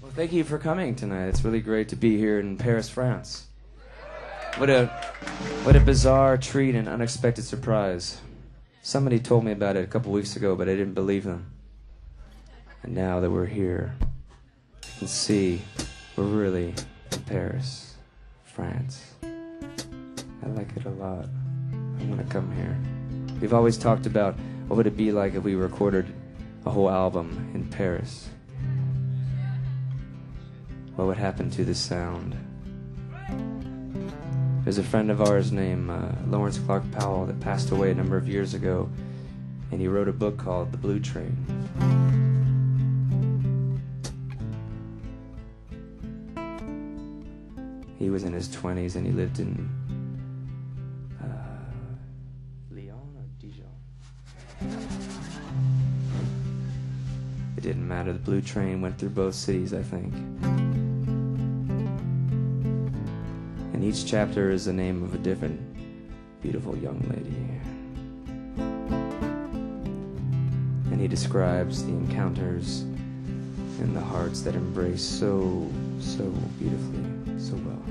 Well, thank you for coming tonight. It's really great to be here in Paris, France. What a bizarre treat and unexpected surprise. Somebody told me about it a couple weeks ago, but I didn't believe them. And now that we're here, I can see we're really in Paris, France. I like it a lot. I want to come here. We've always talked about what would it be like if we recorded a whole album in Paris. What would happen to the sound? There's a friend of ours named Lawrence Clark Powell that passed away a number of years ago, and he wrote a book called The Blue Train. He was in his 20s and he lived in Lyon or Dijon. It didn't matter. The Blue Train went through both cities, I think. And each chapter is the name of a different beautiful young lady. And he describes the encounters and the hearts that embrace so beautifully, so well.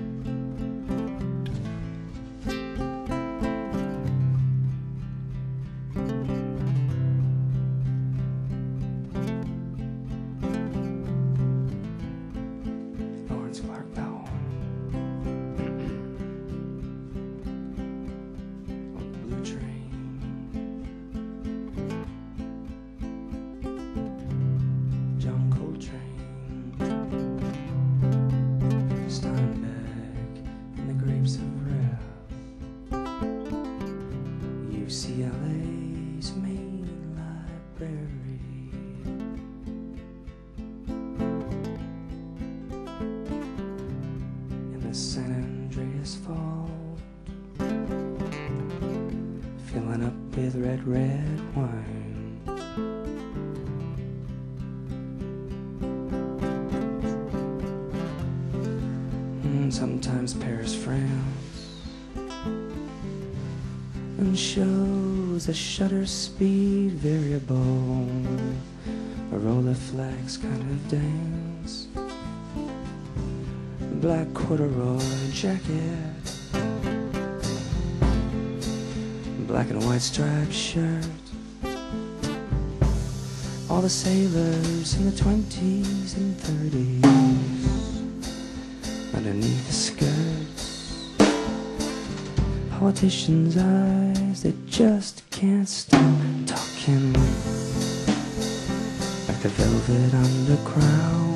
Lawrence Clark Powell. On the Blue Train. John Coltrane. Steinbeck and the Grapes of Wrath. UCLA's main library. San Andreas Fault, filling up with red wine. And sometimes Paris, France, and shows a shutter speed variable, a Rolleiflex kind of dance. Black corduroy jacket, black and white striped shirt. All the sailors in the 20s and 30s underneath the skirts. Politicians' eyes that just can't stop talking, like the velvet underground.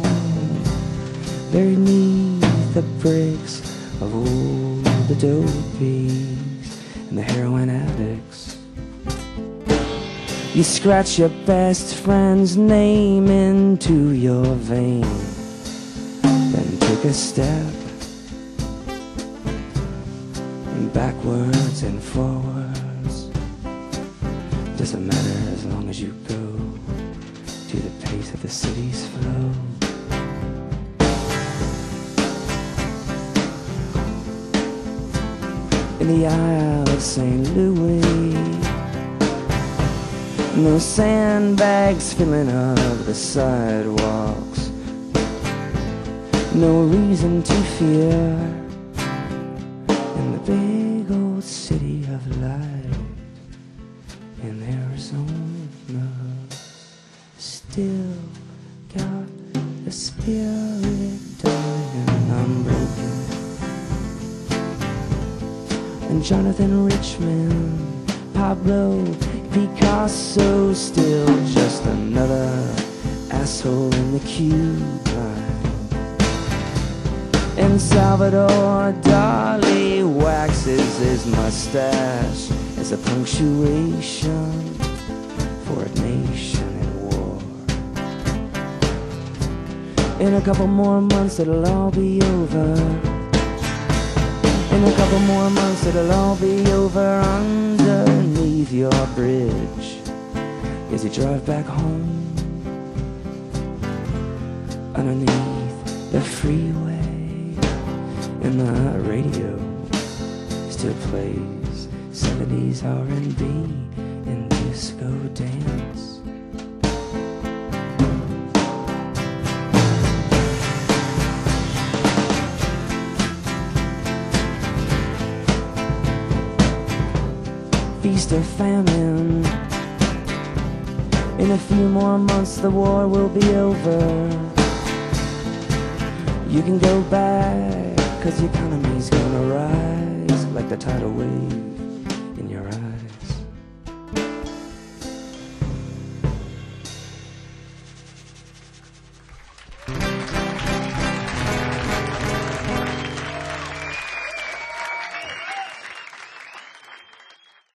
Buried beneath the bricks of all the dopies and the heroin addicts. You scratch your best friend's name into your vein, then take a step backwards and forwards. Doesn't matter as long as you go to the pace of the city's flow. In the Isle of St. Louis, no sandbags filling up the sidewalks, no reason to fear. In the big old city of light in Arizona, still got the spirit, darling, unbroken. And Jonathan Richman, Pablo Picasso, still just another asshole in the queue line. And Salvador Dali waxes his mustache as a punctuation for a nation at war. In a couple more months it'll all be over. In a couple more months it'll all be over underneath your bridge as you drive back home. Underneath the freeway, and the radio still plays 70s R&B and disco dance. feast or famine. In a few more months the war will be over. You can go back, 'cause the economy's gonna rise like the tidal wave.